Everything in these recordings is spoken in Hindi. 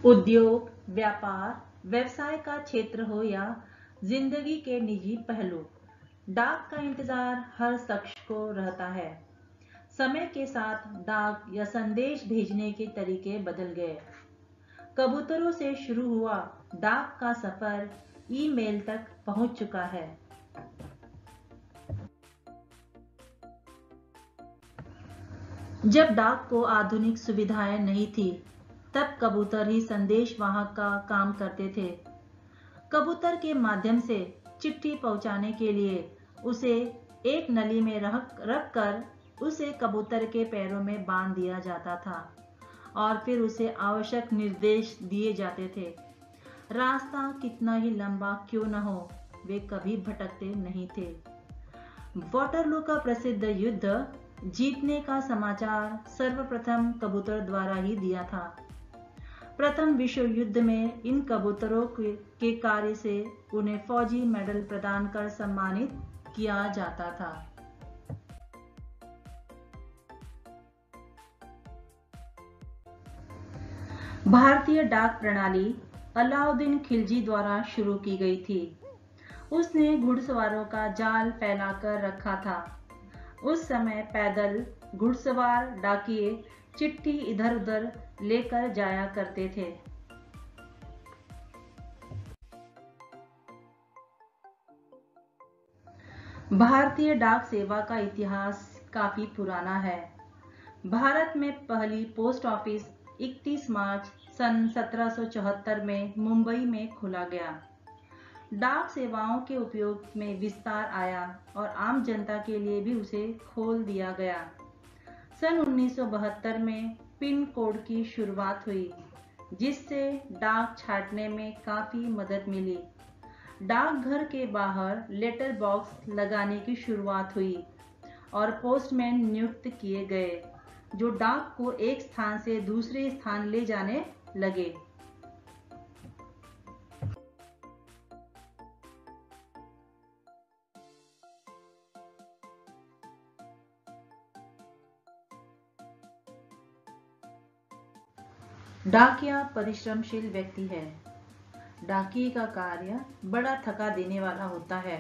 उद्योग, व्यापार, व्यवसाय का क्षेत्र हो या जिंदगी के निजी पहलू, डाक का इंतजार हर शख्स को रहता है। समय के साथ डाक या संदेश भेजने के तरीके बदल गए। कबूतरों से शुरू हुआ डाक का सफर ईमेल तक पहुंच चुका है। जब डाक को आधुनिक सुविधाएं नहीं थी, तब कबूतर ही संदेश वाहक का काम करते थे। कबूतर के माध्यम से चिट्ठी पहुंचाने के लिए उसे एक नली में रख कर उसे कबूतर के पैरों में बांध दिया जाता था और फिर उसे आवश्यक निर्देश दिए जाते थे। रास्ता कितना ही लंबा क्यों न हो, वे कभी भटकते नहीं थे। वाटरलू का प्रसिद्ध युद्ध जीतने का समाचार सर्वप्रथम कबूतर द्वारा ही दिया था। प्रथम विश्व युद्ध में इन कबूतरों के कार्य से उन्हें फौजी मेडल प्रदान कर सम्मानित किया जाता था। भारतीय डाक प्रणाली अलाउद्दीन खिलजी द्वारा शुरू की गई थी। उसने घुड़सवारों का जाल फैलाकर रखा था। उस समय पैदल घुड़सवार डाकिये चिट्ठी इधर उधर लेकर जाया करते थे। भारतीय डाक सेवा का इतिहास काफी पुराना है। भारत में पहली पोस्ट ऑफिस 31 मार्च सन 1774 में मुंबई में खोला गया। डाक सेवाओं के उपयोग में विस्तार आया और आम जनता के लिए भी उसे खोल दिया गया। सन 1972 में पिन कोड की शुरुआत हुई, जिससे डाक छांटने में काफी मदद मिली। डाकघर के बाहर लेटर बॉक्स लगाने की शुरुआत हुई और पोस्टमैन नियुक्त किए गए, जो डाक को एक स्थान से दूसरे स्थान ले जाने लगे। डाकिया परिश्रमशील व्यक्ति है। डाकिये का कार्य बड़ा थका देने वाला होता है।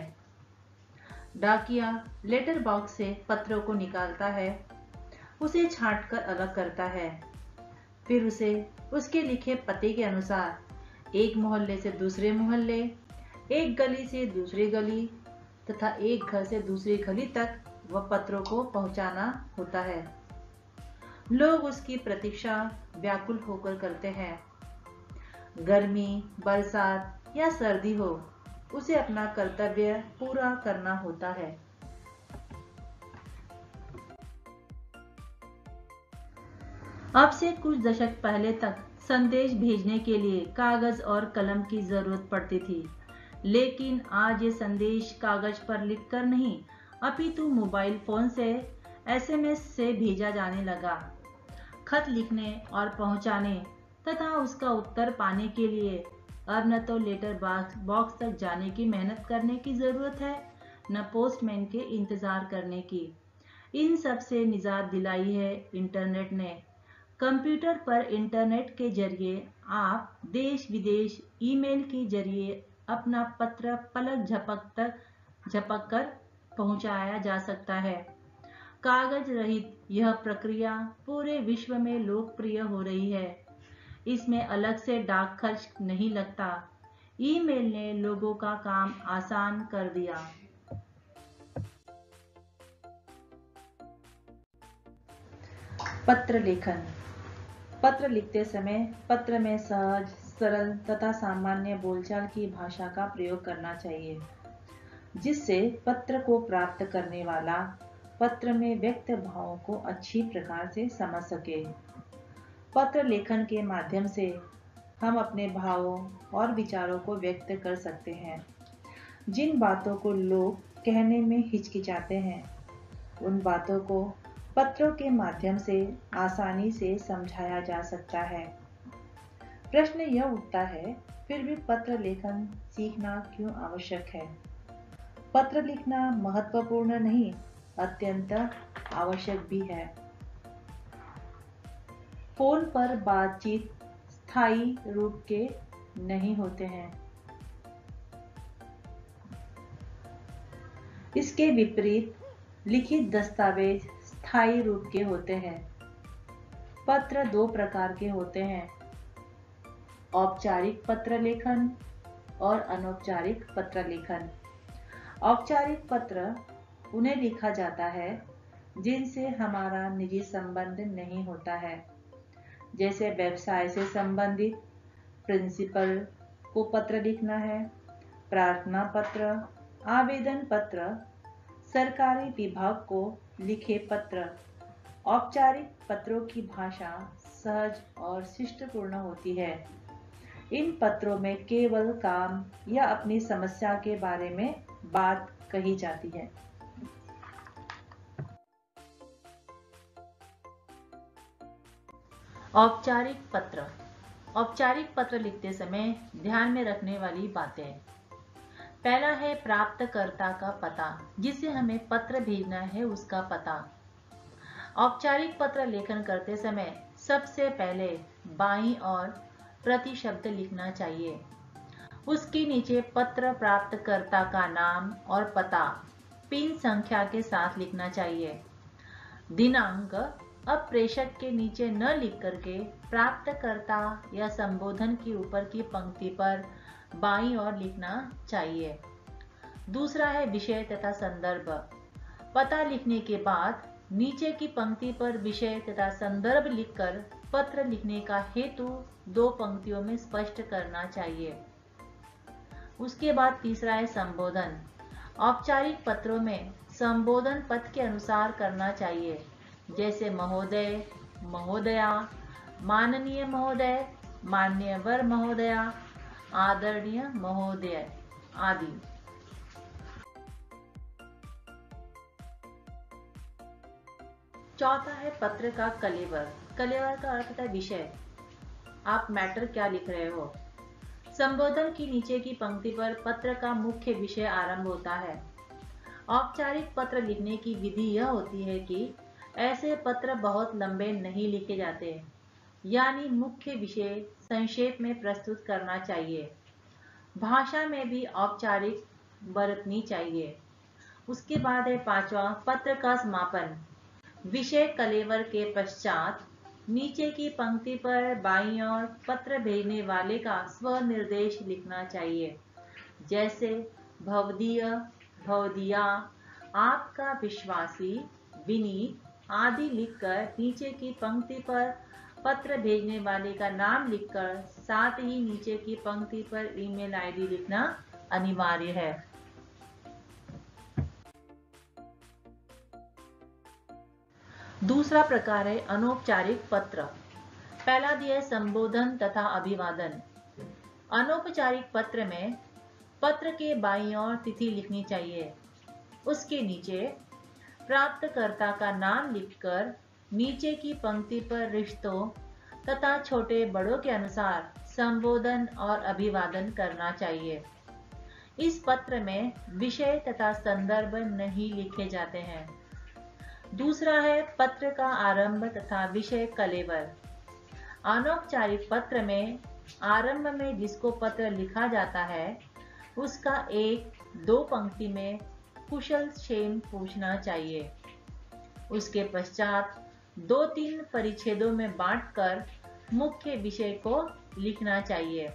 डाकिया लेटर बॉक्स से पत्रों को निकालता है, उसे छांटकर अलग करता है, फिर उसे उसके लिखे पते के अनुसार एक मोहल्ले से दूसरे मोहल्ले, एक गली से दूसरी गली तथा एक घर से दूसरी गली तक वह पत्रों को पहुंचाना होता है। लोग उसकी प्रतीक्षा व्याकुल होकर करते हैं। गर्मी, बरसात या सर्दी हो, उसे अपना कर्तव्य पूरा करना होता है। अब से कुछ दशक पहले तक संदेश भेजने के लिए कागज और कलम की जरूरत पड़ती थी, लेकिन आज ये संदेश कागज पर लिखकर नहीं, अपितु मोबाइल फोन से SMS से भेजा जाने लगा। खत लिखने और पहुंचाने तथा उसका उत्तर पाने के लिए अब न तो लेटर बॉक्स तक जाने की मेहनत करने की जरूरत है, न पोस्टमैन के इंतजार करने की। इन सब से निजात दिलाई है इंटरनेट ने। कंप्यूटर पर इंटरनेट के जरिए आप देश विदेश ईमेल के जरिए अपना पत्र पलक झपक कर पहुंचाया जा सकता है। कागज रहित यह प्रक्रिया पूरे विश्व में लोकप्रिय हो रही है। इसमें अलग से डाक खर्च नहीं लगता। ईमेल ने लोगों का काम आसान कर दिया। पत्र लेखन। पत्र लिखते समय पत्र में सहज, सरल तथा सामान्य बोलचाल की भाषा का प्रयोग करना चाहिए, जिससे पत्र को प्राप्त करने वाला पत्र में व्यक्त भावों को अच्छी प्रकार से समझ सके। पत्र लेखन के माध्यम से हम अपने भावों और विचारों को व्यक्त कर सकते हैं। जिन बातों को लोग कहने में हिचकिचाते हैं, उन बातों को पत्रों के माध्यम से आसानी से समझाया जा सकता है। प्रश्न यह उठता है, फिर भी पत्र लेखन सीखना क्यों आवश्यक है? पत्र लिखना महत्वपूर्ण नहीं, अत्यंत आवश्यक भी है। फोन पर बातचीत स्थायी रूप के नहीं होते हैं। इसके विपरीत लिखित दस्तावेज स्थायी रूप के होते हैं। पत्र दो प्रकार के होते हैं, औपचारिक पत्र लेखन और अनौपचारिक पत्र लेखन। औपचारिक पत्र उन्हें लिखा जाता है जिनसे हमारा निजी संबंध नहीं होता है, जैसे व्यवसाय से संबंधित प्रिंसिपल को पत्र लिखना है, प्रार्थना पत्र, आवेदन पत्र, सरकारी विभाग को लिखे पत्र। औपचारिक पत्रों की भाषा सहज और शिष्टपूर्ण होती है। इन पत्रों में केवल काम या अपनी समस्या के बारे में बात कही जाती है। औपचारिक पत्र। औपचारिक पत्र लिखते समय ध्यान में रखने वाली बातें। पहला है प्राप्तकर्ता का पता, जिसे हमें पत्र भेजना है उसका पता। औपचारिक पत्र लेखन करते समय सबसे पहले बाईं ओर प्रति शब्द लिखना चाहिए। उसके नीचे पत्र प्राप्तकर्ता का नाम और पता पिन संख्या के साथ लिखना चाहिए। दिनांक अब प्रेषक के नीचे न लिख करके प्राप्तकर्ता या संबोधन के ऊपर की पंक्ति पर बाईं ओर लिखना चाहिए। दूसरा है विषय तथा संदर्भ। पता लिखने के बाद नीचे की पंक्ति पर विषय तथा संदर्भ लिखकर पत्र लिखने का हेतु दो पंक्तियों में स्पष्ट करना चाहिए। उसके बाद तीसरा है संबोधन। औपचारिक पत्रों में संबोधन पद के अनुसार करना चाहिए, जैसे महोदय, महोदया, माननीय महोदय, मान्यवर महोदया, आदरणीय महोदय आदि। चौथा है पत्र का कलेवर। कलेवर का अर्थ होता है विषय, आप मैटर क्या लिख रहे हो। संबोधन की नीचे की पंक्ति पर पत्र का मुख्य विषय आरंभ होता है। औपचारिक पत्र लिखने की विधि यह होती है कि ऐसे पत्र बहुत लंबे नहीं लिखे जाते, यानी मुख्य विषय संक्षेप में प्रस्तुत करना चाहिए। भाषा में भी औपचारिक बरतनी चाहिए। उसके बाद है पांचवा पत्र का समापन। विषय कलेवर के पश्चात नीचे की पंक्ति पर बाईं ओर पत्र भेजने वाले का स्वनिर्देश लिखना चाहिए, जैसे भवदीय, भवदीया, आपका विश्वासी, विनीत आदि लिखकर नीचे की पंक्ति पर पत्र भेजने वाले का नाम लिखकर साथ ही नीचे की पंक्ति पर ईमेल आईडी लिखना अनिवार्य है। दूसरा प्रकार है अनौपचारिक पत्र। पहला दिया है संबोधन तथा अभिवादन। अनौपचारिक पत्र में पत्र के बाईं ओर तिथि लिखनी चाहिए। उसके नीचे प्राप्तकर्ता का नाम लिखकर नीचे की पंक्ति पर रिश्तों तथा छोटे बड़ों के अनुसार संबोधन और अभिवादन करना चाहिए। इस पत्र में विषय तथा संदर्भ नहीं लिखे जाते हैं। दूसरा है पत्र का आरंभ तथा विषय कलेवर। अनौपचारिक पत्र में आरंभ में जिसको पत्र लिखा जाता है उसका एक दो पंक्ति में कुशल क्षेम पूछना चाहिए। उसके पश्चात दो तीन परिच्छेदों में बांटकर मुख्य विषय को लिखना चाहिए।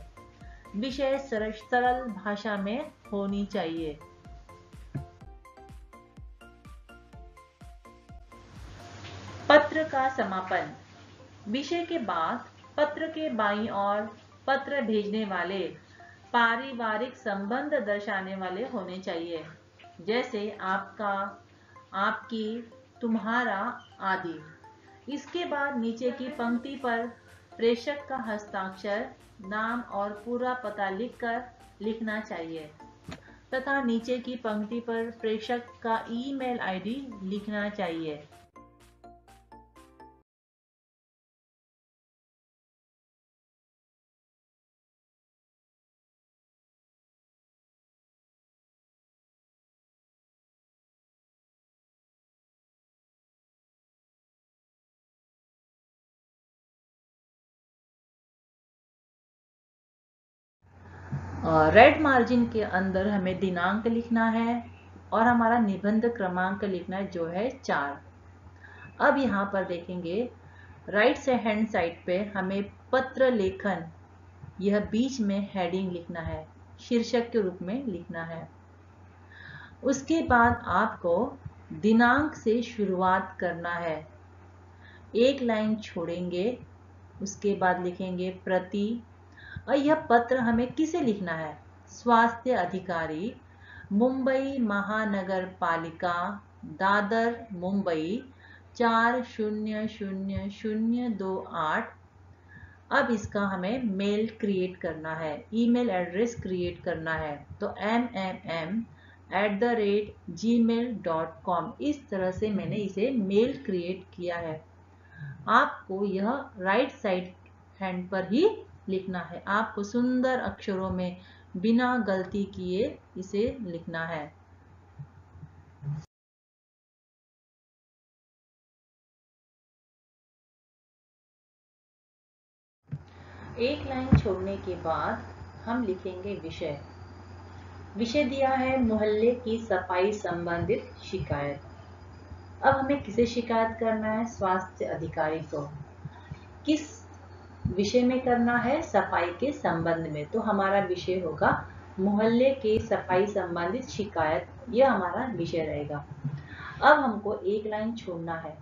विषय सरल भाषा में होनी चाहिए। पत्र का समापन। विषय के बाद पत्र के बाईं ओर पत्र भेजने वाले पारिवारिक संबंध दर्शाने वाले होने चाहिए, जैसे आपका, आपकी, तुम्हारा आदि। इसके बाद नीचे की पंक्ति पर प्रेषक का हस्ताक्षर, नाम और पूरा पता लिखकर लिखना चाहिए तथा नीचे की पंक्ति पर प्रेषक का ईमेल आईडी लिखना चाहिए। रेड मार्जिन के अंदर हमें दिनांक लिखना है और हमारा निबंध क्रमांक लिखना है जो है 4। अब यहाँ पर देखेंगे राइट से हैंड साइड पे हमें पत्र लेखन, यह बीच में हेडिंग लिखना है, शीर्षक के रूप में लिखना है। उसके बाद आपको दिनांक से शुरुआत करना है, एक लाइन छोड़ेंगे, उसके बाद लिखेंगे प्रति। और यह पत्र हमें किसे लिखना है? स्वास्थ्य अधिकारी, मुंबई महानगर पालिका, दादर, मुंबई 400028। अब इसका हमें मेल क्रिएट करना है, ईमेल एड्रेस क्रिएट करना है। तो mmm@gmail.com, इस तरह से मैंने इसे मेल क्रिएट किया है। आपको यह राइट साइड हैंड पर ही लिखना है, आपको सुंदर अक्षरों में बिना गलती किए इसे लिखना है। एक लाइन छोड़ने के बाद हम लिखेंगे विषय। विषय दिया है मोहल्ले की सफाई संबंधित शिकायत। अब हमें किसे शिकायत करना है? स्वास्थ्य अधिकारी को। किस विषय में करना है? सफाई के संबंध में। तो हमारा विषय होगा मोहल्ले के सफाई संबंधित शिकायत, यह हमारा विषय रहेगा। अब हमको एक लाइन छोड़ना है।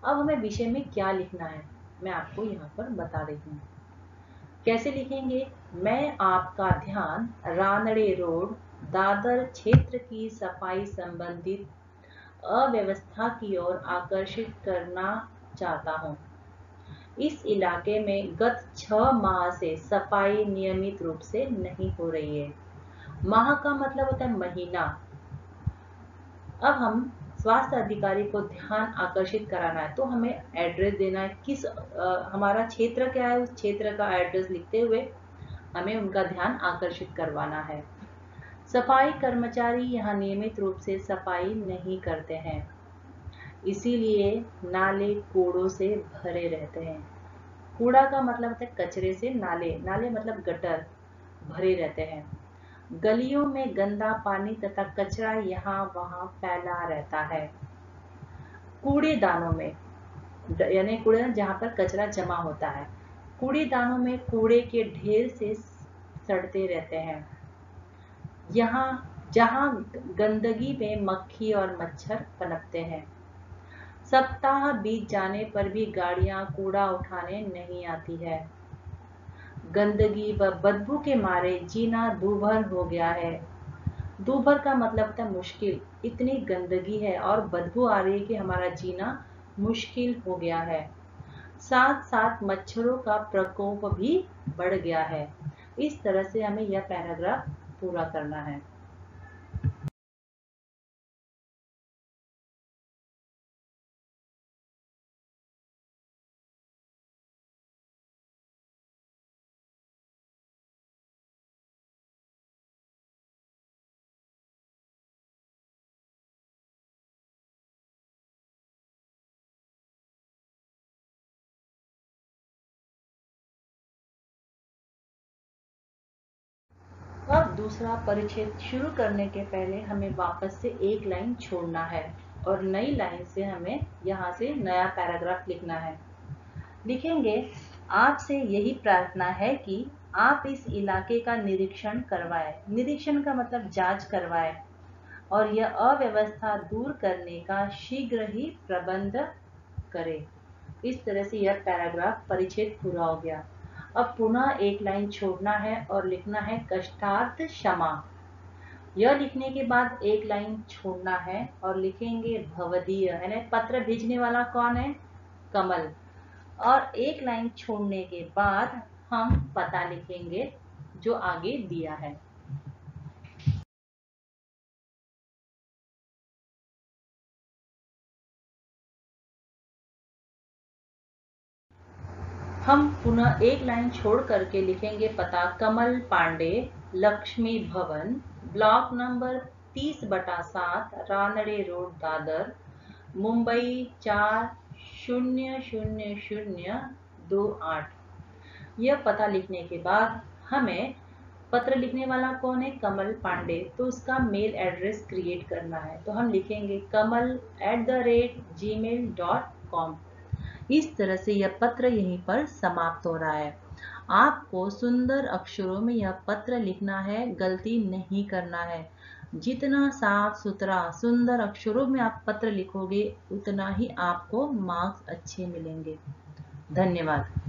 अब हमें विषय में क्या लिखना है मैं आपको यहाँ पर बता देती हूँ। कैसे लिखेंगे? मैं आपका ध्यान रानड़े रोड दादर क्षेत्र की सफाई संबंधित अव्यवस्था की ओर आकर्षित करना चाहता हूँ। इस इलाके में गत 6 माह से सफाई नियमित रूप से नहीं हो रही है। माह का मतलब होता है महीना। अब हम स्वास्थ्य अधिकारी को ध्यान आकर्षित कराना है, तो हमें एड्रेस देना है। हमारा क्षेत्र क्या है, उस क्षेत्र का एड्रेस लिखते हुए हमें उनका ध्यान आकर्षित करवाना है। सफाई कर्मचारी यहाँ नियमित रूप से सफाई नहीं करते हैं, इसीलिए नाले कूड़ों से भरे रहते हैं। कूड़ा का मतलब होता है कचरे से, नाले मतलब गटर, भरे रहते हैं। गलियों में गंदा पानी तथा कचरा यहाँ वहाँ फैला रहता है। कूड़ेदानों में, यानी कूड़ेदान जहाँ पर कचरा जमा होता है, कूड़ेदानों में कूड़े के ढेर से सड़ते रहते हैं। जहाँ गंदगी में मक्खी और मच्छर पनपते हैं। सप्ताह बीत जाने पर भी गाड़ियां कूड़ा उठाने नहीं आती है। गंदगी व बदबू के मारे जीना दूभर हो गया है। दूभर का मतलब था मुश्किल, इतनी गंदगी है और बदबू आ रही है कि हमारा जीना मुश्किल हो गया है। साथ साथ मच्छरों का प्रकोप भी बढ़ गया है। इस तरह से हमें यह पैराग्राफ पूरा करना है। अब दूसरा परिच्छेद शुरू करने के पहले हमें वापस से एक लाइन छोड़ना है और नई लाइन से हमें यहाँ से नया पैराग्राफ लिखना है। लिखेंगे, आपसे यही प्रार्थना है कि आप इस इलाके का निरीक्षण करवाएं। निरीक्षण का मतलब जांच करवाएं और यह अव्यवस्था दूर करने का शीघ्र ही प्रबंध करें। इस तरह से यह पैराग्राफ परिच्छेद पूरा हो गया। अब पुनः एक लाइन छोड़ना है और लिखना है कष्टार्थ क्षमा। यह लिखने के बाद एक लाइन छोड़ना है और लिखेंगे भवदीय, यानी पत्र भेजने वाला कौन है? कमल। और एक लाइन छोड़ने के बाद हम पता लिखेंगे जो आगे दिया है। हम पुनः एक लाइन छोड़ करके लिखेंगे पता कमल Pandey, Lakshmi Bhavan, block number 30/7, Ranade road, Dadar, Mumbai 400028। यह पता लिखने के बाद हमें पत्र लिखने वाला कौन है? कमल पांडे। तो उसका मेल एड्रेस क्रिएट करना है, तो हम लिखेंगे kamal@gmail.com। इस तरह से यह पत्र यहीं पर समाप्त हो रहा है। आपको सुंदर अक्षरों में यह पत्र लिखना है, गलती नहीं करना है। जितना साफ सुथरा सुंदर अक्षरों में आप पत्र लिखोगे उतना ही आपको मार्क्स अच्छे मिलेंगे। धन्यवाद।